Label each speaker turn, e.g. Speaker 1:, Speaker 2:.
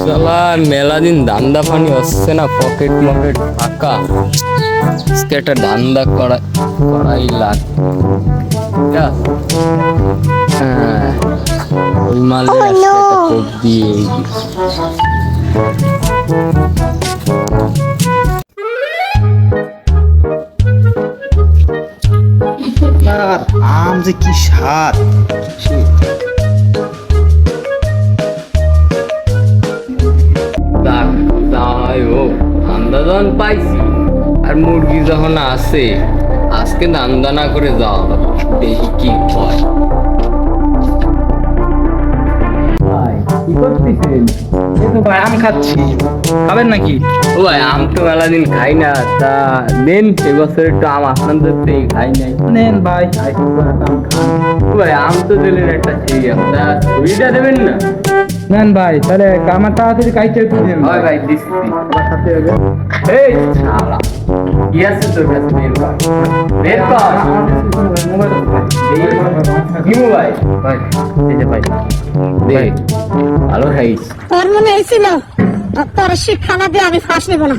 Speaker 1: শালা মেলা দিন ধান্দা পানি হচ্ছে না, পকেট মকেট ফাঁকা। আজকে একটা ধান্দা করাই লাগবে। হ্যাঁ, ওই মালের আজকে একটা কোপ দিয়ে
Speaker 2: আর আম যে কি স্বাদ!
Speaker 1: যাই হোক, ধান্দা যখন পাইছি আর মুরগি যখন আছে, আজকে ধান্দা না করে যাওয়া হবে, দেখি কি হয়। কি করতেছেন?
Speaker 2: এই তো ভাই আম খাচ্ছি, খাবেন নাকি?
Speaker 1: ও ভাই, আম তো মেলা দিন খাই না, তা দেন এবছর একটু আম আপনাদের থেকে খাই নাই।
Speaker 2: নেন ভাই, আম খান।
Speaker 1: ও ভাই, আম তো দিলেন একটা সেই আম, তা ছুরিটা দেবেন না?
Speaker 2: নেন ভাই, তাহলে আমার তাড়াতাড়ি কাইটে একটু দেন
Speaker 1: হয় ভাই, দিচ্ছি।
Speaker 2: আমার খাতে হবে।
Speaker 1: এই শালা, কি আছে তোর কাছে? বের কর, বের কর। কি মোবাইল?
Speaker 2: ভাই এই যে ভাই,
Speaker 1: দে, ভালো খাইস।
Speaker 3: তোর মনে হয়েছিল তোর শিক্ষা না দিয়ে আমি ফাঁস নেবো না।